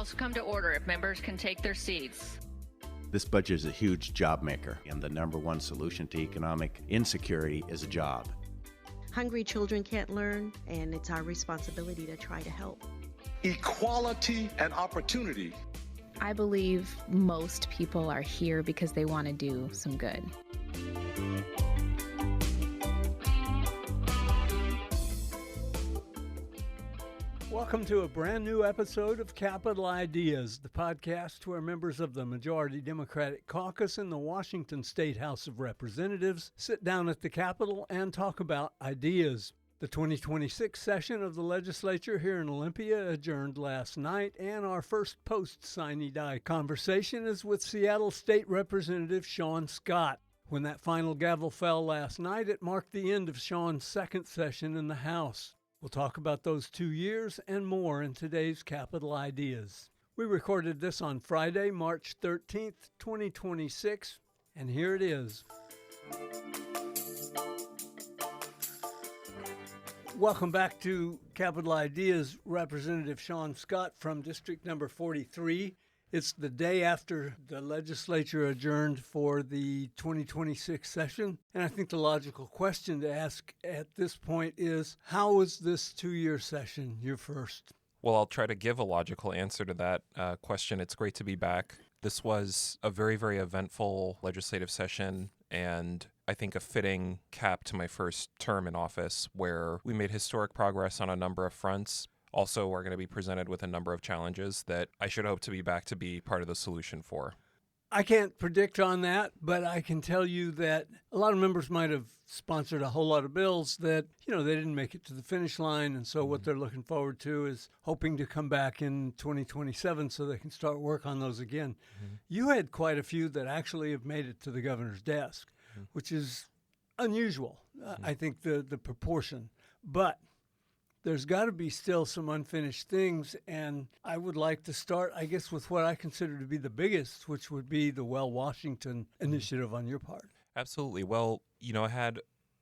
House come to order if members can take their seats. This budget is a huge job maker, and the number one solution to economic insecurity is a job. Hungry children can't learn, and it's our responsibility to try to help. Equality and opportunity. I believe most people are here because they want to do some good. Welcome to a brand new episode of Capital Ideas, the podcast where members of the majority Democratic caucus in the Washington State House of Representatives sit down at the Capitol and talk about ideas. The 2026 session of the legislature here in Olympia adjourned last night, and our first post-sine conversation is with Seattle State Representative Shaun Scott. When that final gavel fell last night, it marked the end of Shaun's second session in the House. We'll talk about those 2 years and more in today's Capital Ideas. We recorded this on Friday, March 13th, 2026, and here it is. Welcome back to Capital Ideas, Representative Shaun Scott from District Number 43. It's the day after the legislature adjourned for the 2026 session, and I think the logical question to ask at this point is, how was this two-year session your first? Well, I'll try to give a logical answer to that question. It's great to be back. This was a very, very eventful legislative session, and I think a fitting cap to my first term in office, where we made historic progress on a number of fronts. Also, we're going to be presented with a number of challenges that I should hope to be back to be part of the solution for. I can't predict on that, but I can tell you that a lot of members might have sponsored a whole lot of bills that, they didn't make it to the finish line. And so what they're looking forward to is hoping to come back in 2027 so they can start work on those again. You had quite a few that actually have made it to the governor's desk, which is unusual, I think, the proportion. But there's got to be still some unfinished things, and I would like to start, I guess, with what I consider to be the biggest, which would be the Well Washington initiative on your part. Absolutely. Well, I had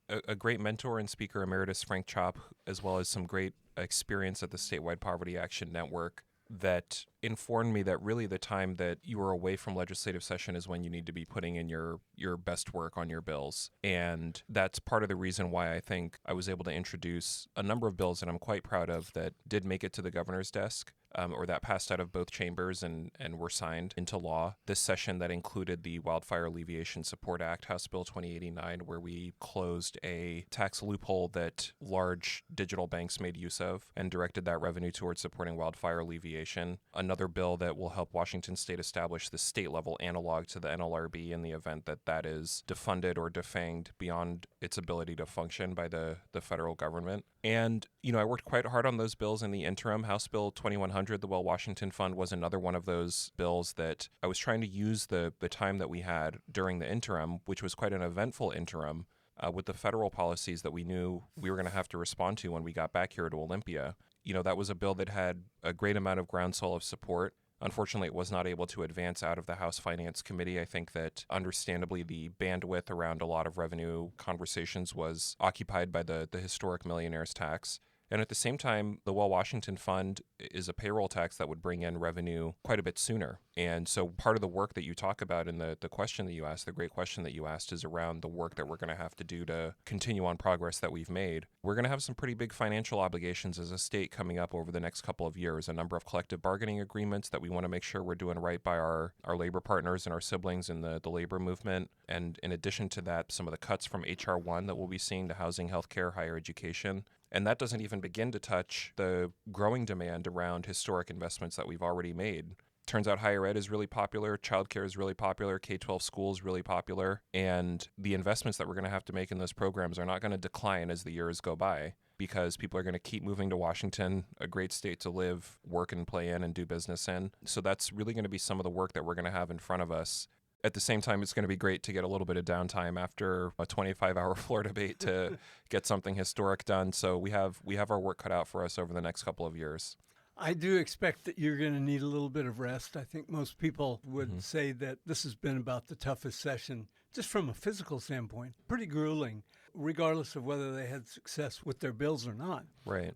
a great mentor and Speaker Emeritus Frank Chop, as well as some great experience at the Statewide Poverty Action Network, that informed me that really the time that you are away from legislative session is when you need to be putting in your best work on your bills. And that's part of the reason why I think I was able to introduce a number of bills that I'm quite proud of that did make it to the governor's desk, or that passed out of both chambers and were signed into law. This session that included the Wildfire Alleviation Support Act, House Bill 2089, where we closed a tax loophole that large digital banks made use of and directed that revenue towards supporting wildfire alleviation. Another bill that will help Washington State establish the state-level analog to the NLRB in the event that that is defunded or defanged beyond its ability to function by the federal government. And, I worked quite hard on those bills in the interim. House Bill 2100, the Well Washington Fund, was another one of those bills that I was trying to use the time that we had during the interim, which was quite an eventful interim, with the federal policies that we knew we were going to have to respond to when we got back here to Olympia. That was a bill that had a great amount of groundswell of support. Unfortunately, it was not able to advance out of the House Finance Committee. I think that, understandably, the bandwidth around a lot of revenue conversations was occupied by the historic millionaire's tax. And at the same time, the Well Washington Fund is a payroll tax that would bring in revenue quite a bit sooner. And so part of the work that you talk about in the question that you asked, the great question that you asked, is around the work that we're going to have to do to continue on progress that we've made. We're going to have some pretty big financial obligations as a state coming up over the next couple of years, a number of collective bargaining agreements that we want to make sure we're doing right by our labor partners and our siblings in the labor movement. And in addition to that, some of the cuts from H.R. 1 that we'll be seeing to housing, healthcare, higher education. And that doesn't even begin to touch the growing demand around historic investments that we've already made. Turns out higher ed is really popular, childcare is really popular, K-12 school is really popular, and the investments that we're going to have to make in those programs are not going to decline as the years go by, because people are going to keep moving to Washington, a great state to live, work and play in and do business in. So that's really going to be some of the work that we're going to have in front of us. At the same time, it's going to be great to get a little bit of downtime after a 25-hour floor debate to get something historic done. So we have our work cut out for us over the next couple of years. I do expect that you're going to need a little bit of rest. I think most people would say that this has been about the toughest session, just from a physical standpoint, pretty grueling, regardless of whether they had success with their bills or not. Right.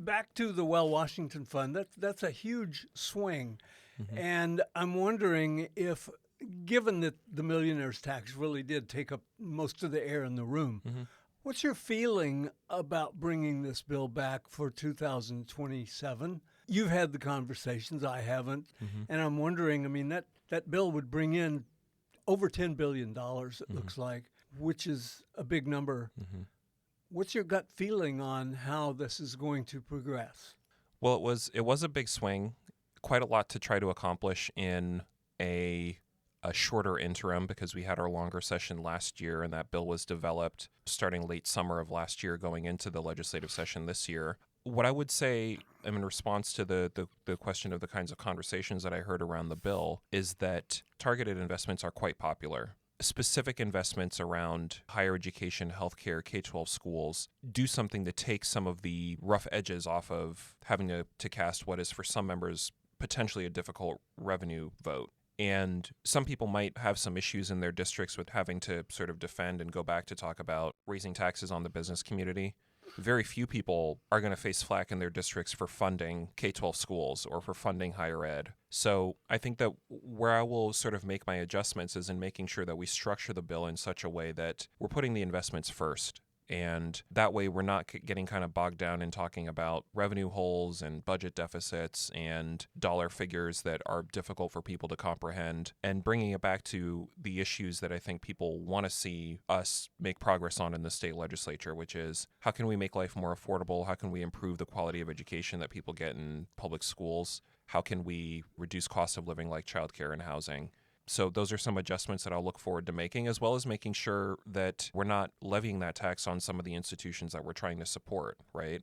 back to the Washington Fund, that's a huge swing. And I'm wondering if, given that the millionaire's tax really did take up most of the air in the room, what's your feeling about bringing this bill back for 2027? You've had the conversations, I haven't. And I'm wondering, I mean, that bill would bring in over $10 billion, it looks like, which is a big number. What's your gut feeling on how this is going to progress? Well, it was a big swing, quite a lot to try to accomplish in a shorter interim, because we had our longer session last year, and that bill was developed starting late summer of last year going into the legislative session this year. What I would say, in response to the question of the kinds of conversations that I heard around the bill, is that targeted investments are quite popular. Specific investments around higher education, healthcare, K-12 schools do something to take some of the rough edges off of having to cast what is for some members potentially a difficult revenue vote. And some people might have some issues in their districts with having to sort of defend and go back to talk about raising taxes on the business community. Very few people are going to face flack in their districts for funding K-12 schools or for funding higher ed. So I think that where I will sort of make my adjustments is in making sure that we structure the bill in such a way that we're putting the investments first. And that way we're not getting kind of bogged down in talking about revenue holes and budget deficits and dollar figures that are difficult for people to comprehend, and bringing it back to the issues that I think people want to see us make progress on in the state legislature, which is how can we make life more affordable? How can we improve the quality of education that people get in public schools? How can we reduce cost of living like childcare and housing? So those are some adjustments that I'll look forward to making, as well as making sure that we're not levying that tax on some of the institutions that we're trying to support, right?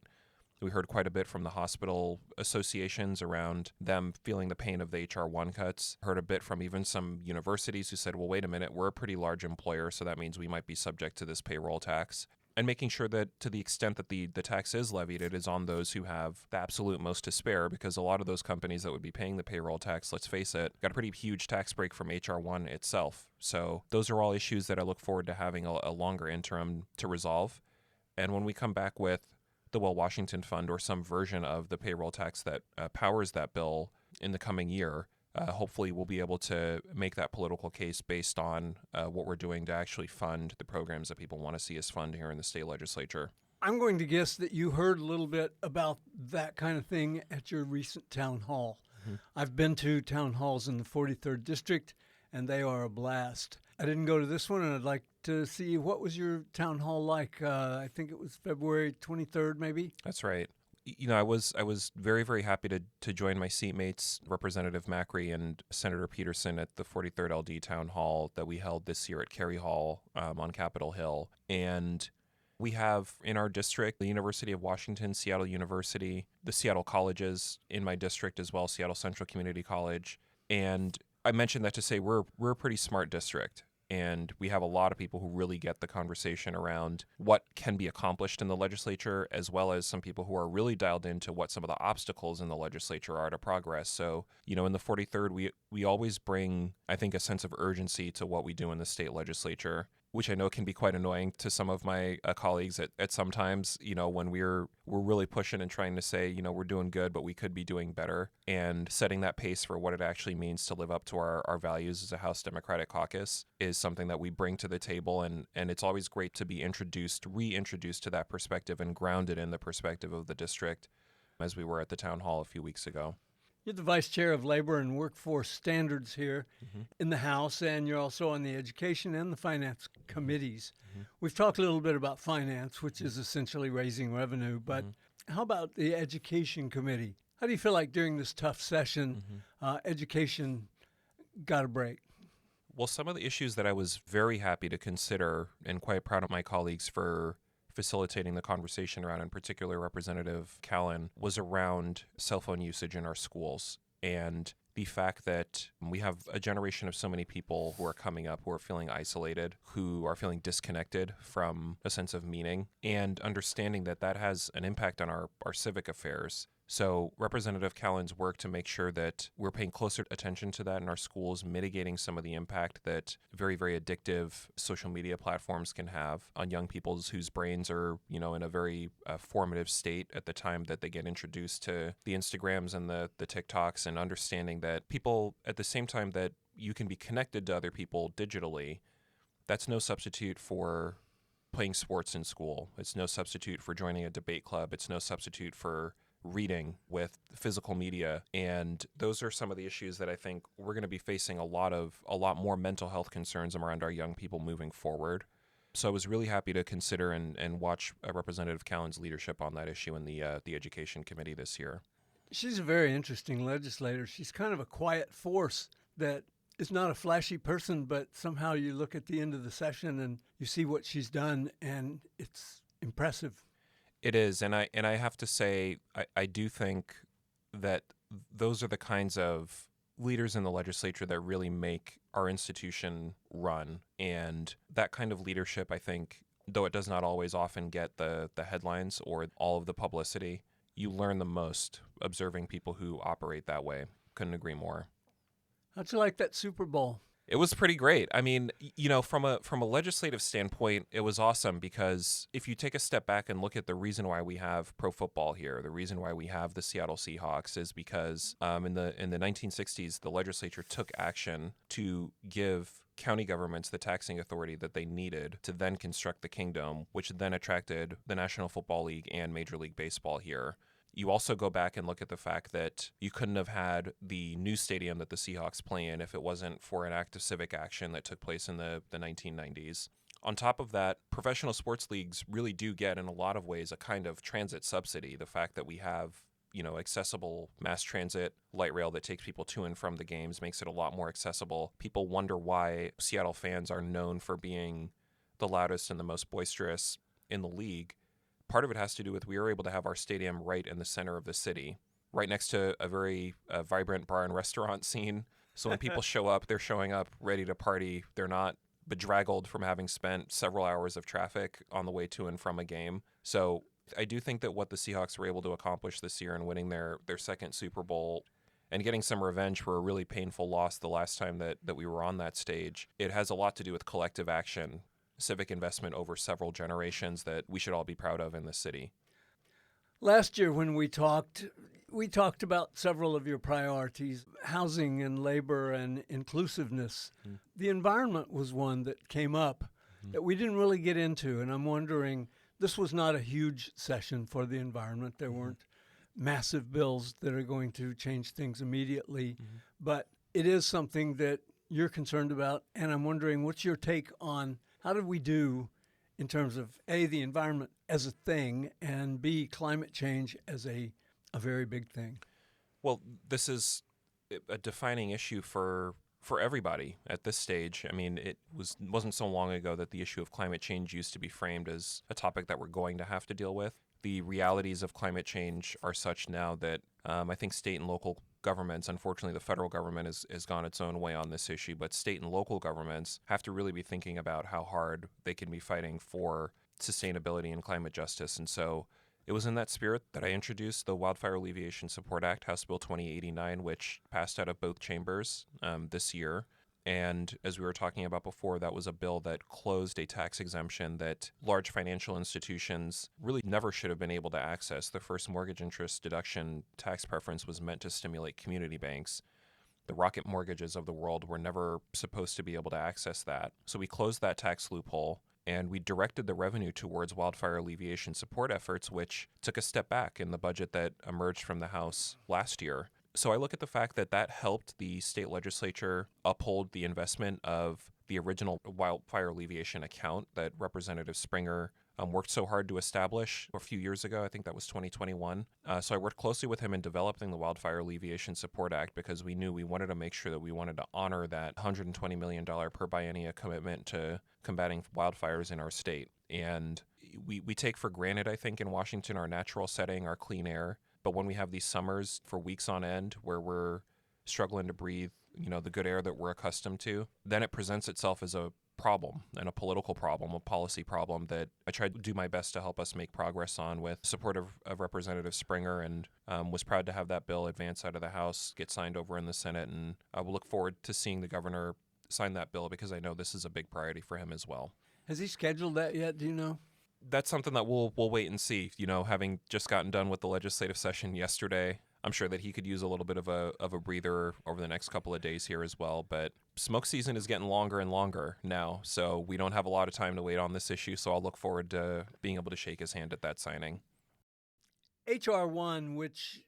We heard quite a bit from the hospital associations around them feeling the pain of the HR 1 cuts. Heard a bit from even some universities who said, well, wait a minute, we're a pretty large employer, so that means we might be subject to this payroll tax. And making sure that to the extent that the tax is levied, it is on those who have the absolute most to spare, because a lot of those companies that would be paying the payroll tax, let's face it, got a pretty huge tax break from HR 1 itself. So those are all issues that I look forward to having a longer interim to resolve. And when we come back with the Washington Fund or some version of the payroll tax that powers that bill in the coming year, hopefully we'll be able to make that political case based on what we're doing to actually fund the programs that people want to see us fund here in the state legislature. I'm going to guess that you heard a little bit about that kind of thing at your recent town hall. I've been to town halls in the 43rd District, and they are a blast. I didn't go to this one, and I'd like to see, what was your town hall like? I think it was February 23rd, maybe? That's right. You know, I was very, very happy to join my seatmates, Representative Macri and Senator Peterson, at the 43rd LD Town Hall that we held this year at Cary Hall on Capitol Hill. And we have in our district the University of Washington, Seattle University, the Seattle colleges in my district as well, Seattle Central Community College. And I mentioned that to say we're a pretty smart district. And we have a lot of people who really get the conversation around what can be accomplished in the legislature, as well as some people who are really dialed into what some of the obstacles in the legislature are to progress. So, you know, in the 43rd, we always bring, I think, a sense of urgency to what we do in the state legislature, which I know can be quite annoying to some of my colleagues at sometimes, you know, when we're really pushing and trying to say, you know, we're doing good, but we could be doing better, and setting that pace for what it actually means to live up to our values as a House Democratic Caucus is something that we bring to the table. And it's always great to be reintroduced to that perspective and grounded in the perspective of the district, as we were at the town hall a few weeks ago. You're the Vice Chair of Labor and Workforce Standards here in the House, and you're also on the Education and the Finance Committees. We've talked a little bit about finance, which is essentially raising revenue, but how about the Education Committee? How do you feel like during this tough session, education got a break? Well, some of the issues that I was very happy to consider, and quite proud of my colleagues for facilitating the conversation around, in particular Representative Callan, was around cell phone usage in our schools, and the fact that we have a generation of so many people who are coming up who are feeling isolated, who are feeling disconnected from a sense of meaning, and understanding that that has an impact on our civic affairs. So Representative Callan's work to make sure that we're paying closer attention to that in our schools, mitigating some of the impact that very, very addictive social media platforms can have on young people whose brains are, in a very formative state at the time that they get introduced to the Instagrams and the TikToks, and understanding that people, at the same time that you can be connected to other people digitally, that's no substitute for playing sports in school. It's no substitute for joining a debate club. It's no substitute for reading with physical media. And those are some of the issues that I think we're going to be facing a lot more mental health concerns around our young people moving forward. So I was really happy to consider and watch Representative Callan's leadership on that issue in the Education Committee this year. She's a very interesting legislator. She's kind of a quiet force that is not a flashy person, but somehow you look at the end of the session and you see what she's done, and it's impressive. It is, and I have to say, I do think that those are the kinds of leaders in the legislature that really make our institution run. And that kind of leadership, I think, though it does not always often get the headlines or all of the publicity, you learn the most observing people who operate that way. Couldn't agree more. How'd you like that Super Bowl? It was pretty great. I mean, from a legislative standpoint, it was awesome, because if you take a step back and look at the reason why we have pro football here, the reason why we have the Seattle Seahawks is because in the 1960s, the legislature took action to give county governments the taxing authority that they needed to then construct the kingdom, which then attracted the National Football League and Major League Baseball here. You also go back and look at the fact that you couldn't have had the new stadium that the Seahawks play in if it wasn't for an act of civic action that took place in the 1990s. On top of that, professional sports leagues really do get, in a lot of ways, a kind of transit subsidy. The fact that we have, accessible mass transit, light rail that takes people to and from the games makes it a lot more accessible. People wonder why Seattle fans are known for being the loudest and the most boisterous in the league. Part of it has to do with we were able to have our stadium right in the center of the city, right next to a very vibrant bar and restaurant scene. So when people show up, they're showing up ready to party. They're not bedraggled from having spent several hours of traffic on the way to and from a game. So I do think that what the Seahawks were able to accomplish this year in winning their second Super Bowl and getting some revenge for a really painful loss the last time that we were on that stage, it has a lot to do with collective action, civic investment over several generations that we should all be proud of in this city. Last year when we talked about several of your priorities, housing and labor and inclusiveness. Mm-hmm. The environment was one that came up that we didn't really get into, and I'm wondering, this was not a huge session for the environment. There weren't massive bills that are going to change things immediately, but it is something that you're concerned about, and I'm wondering, what's your take on how did we do in terms of, A, the environment as a thing, and B, climate change as a very big thing? Well, this is a defining issue for everybody at this stage. I mean, it wasn't so long ago that the issue of climate change used to be framed as a topic that we're going to have to deal with. The realities of climate change are such now that I think state and local governments, unfortunately the federal government has gone its own way on this issue, but state and local governments have to really be thinking about how hard they can be fighting for sustainability and climate justice. And so it was in that spirit that I introduced the Wildfire Alleviation Support Act, House Bill 2089, which passed out of both chambers this year. And as we were talking about before, that was a bill that closed a tax exemption that large financial institutions really never should have been able to access. The first mortgage interest deduction tax preference was meant to stimulate community banks. The Rocket Mortgages of the world were never supposed to be able to access that. So we closed that tax loophole, and we directed the revenue towards wildfire alleviation support efforts, which took a step back in the budget that emerged from the House last year. So I look at the fact that that helped the state legislature uphold the investment of the original wildfire alleviation account that Representative Springer worked so hard to establish a few years ago. I think that was 2021. So I worked closely with him in developing the Wildfire Alleviation Support Act because we knew we wanted to make sure that we wanted to honor that $120 million per biennia commitment to combating wildfires in our state. And we take for granted, I think, in Washington, our natural setting, our clean air. But when we have these summers for weeks on end where we're struggling to breathe, the good air that we're accustomed to, then it presents itself as a problem and a political problem, a policy problem that I tried to do my best to help us make progress on with support of Representative Springer, and was proud to have that bill advance out of the House, get signed over in the Senate, and I will look forward to seeing the governor sign that bill because I know this is a big priority for him as well. Has he scheduled that yet? Do you know? That's something that we'll wait and see. Having just gotten done with the legislative session yesterday, I'm sure that he could use a little bit of a breather over the next couple of days here as well. But smoke season is getting longer and longer now, so we don't have a lot of time to wait on this issue. So I'll look forward to being able to shake his hand at that signing. H.R. 1, which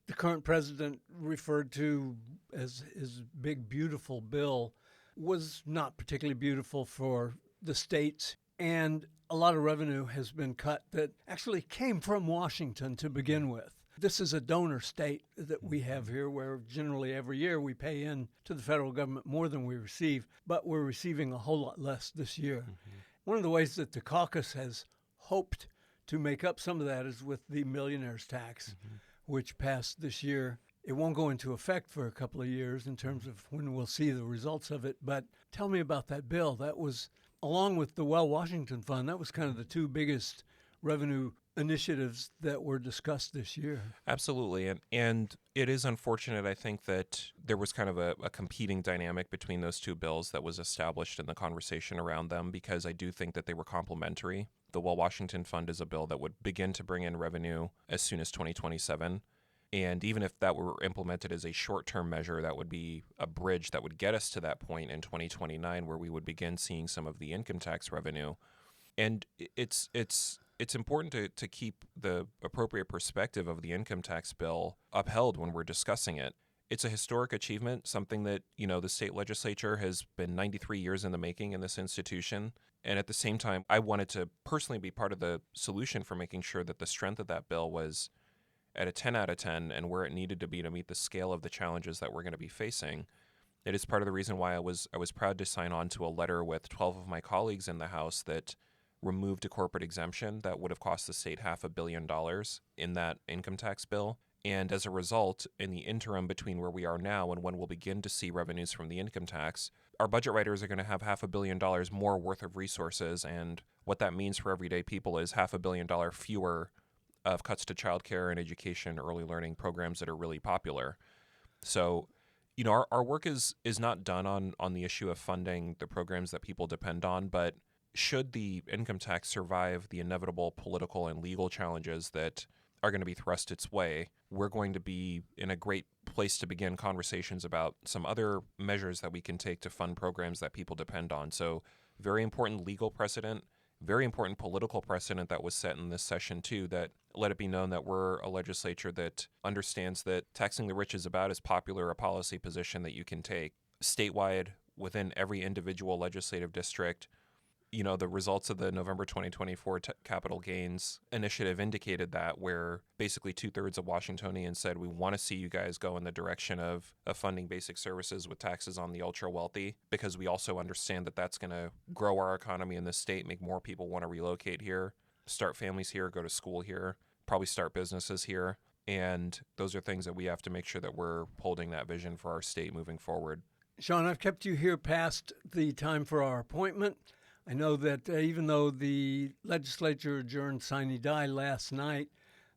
the current president referred to as his big, beautiful bill, was not particularly beautiful for the states. And a lot of revenue has been cut that actually came from Washington to begin with. This is a donor state that we have here where generally every year we pay in to the federal government more than we receive, but we're receiving a whole lot less this year. One of the ways that the caucus has hoped to make up some of that is with the millionaire's tax, which passed this year. It won't go into effect for a couple of years in terms of when we'll see the results of it, but tell me about that bill. That was, along with the Washington Fund, that was kind of the two biggest revenue initiatives that were discussed this year. Absolutely. And it is unfortunate, I think, that there was kind of a competing dynamic between those two bills that was established in the conversation around them, because I do think that they were complementary. The Washington Fund is a bill that would begin to bring in revenue as soon as 2027. And even if that were implemented as a short-term measure, that would be a bridge that would get us to that point in 2029 where we would begin seeing some of the income tax revenue. And it's important to keep the appropriate perspective of the income tax bill upheld when we're discussing it. It's a historic achievement, something that, the state legislature has been 93 years in the making in this institution. And at the same time, I wanted to personally be part of the solution for making sure that the strength of that bill was at a 10 out of 10 and where it needed to be to meet the scale of the challenges that we're going to be facing. It is part of the reason why I was proud to sign on to a letter with 12 of my colleagues in the House that removed a corporate exemption that would have cost the state $500 million in that income tax bill. And as a result, in the interim between where we are now and when we'll begin to see revenues from the income tax, our budget writers are going to have $500 million more worth of resources. And what that means for everyday people is $500 million fewer of cuts to childcare and education, early learning programs that are really popular. So, our work is not done on the issue of funding the programs that people depend on, but should the income tax survive the inevitable political and legal challenges that are going to be thrust its way, we're going to be in a great place to begin conversations about some other measures that we can take to fund programs that people depend on. So, very important legal precedent, very important political precedent that was set in this session too, that let it be known that we're a legislature that understands that taxing the rich is about as popular a policy position that you can take. Statewide, within every individual legislative district, the results of the November 2024 capital gains initiative indicated that, where basically 2/3 of Washingtonians said, we want to see you guys go in the direction of funding basic services with taxes on the ultra wealthy, because we also understand that that's going to grow our economy in the state, make more people want to relocate here, start families here, go to school here, probably start businesses here. And those are things that we have to make sure that we're holding that vision for our state moving forward. Shaun, I've kept you here past the time for our appointment. I know that even though the legislature adjourned sine die last night,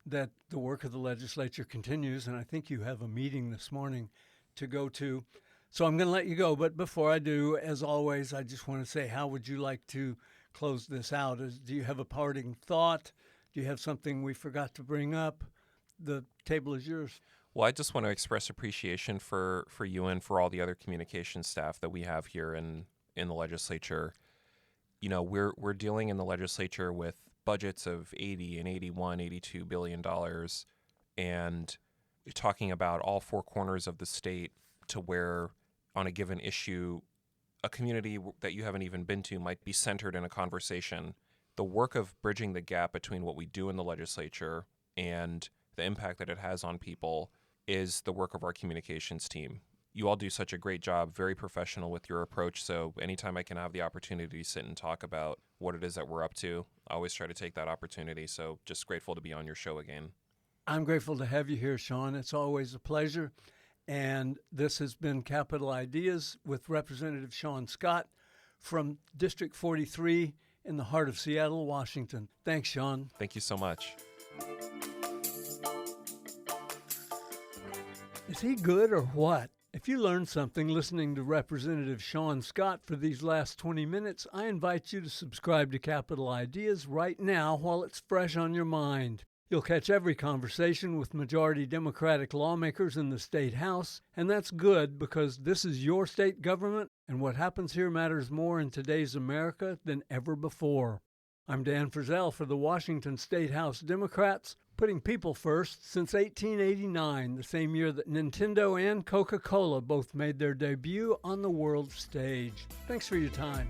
that the work of the legislature continues, and I think you have a meeting this morning to go to. So I'm going to let you go, but before I do, as always, I just want to say, how would you like to close this out? Do you have a parting thought? Do you have something we forgot to bring up? The table is yours. Well, I just want to express appreciation for you and for all the other communications staff that we have here in the legislature. We're dealing in the legislature with budgets of 80 and 81, 82 billion dollars, and talking about all four corners of the state, to where on a given issue, a community that you haven't even been to might be centered in a conversation. The work of bridging the gap between what we do in the legislature and the impact that it has on people is the work of our communications team. You all do such a great job, very professional with your approach. So anytime I can have the opportunity to sit and talk about what it is that we're up to, I always try to take that opportunity. So just grateful to be on your show again. I'm grateful to have you here, Shaun. It's always a pleasure. And this has been Capital Ideas with Representative Shaun Scott from District 43 in the heart of Seattle, Washington. Thanks, Shaun. Thank you so much. Is he good or what? If you learned something listening to Representative Shaun Scott for these last 20 minutes, I invite you to subscribe to Capital Ideas right now while it's fresh on your mind. You'll catch every conversation with majority Democratic lawmakers in the State House, and that's good because this is your state government, and what happens here matters more in today's America than ever before. I'm Dan Frizzell for the Washington State House Democrats, putting people first since 1889, the same year that Nintendo and Coca-Cola both made their debut on the world stage. Thanks for your time.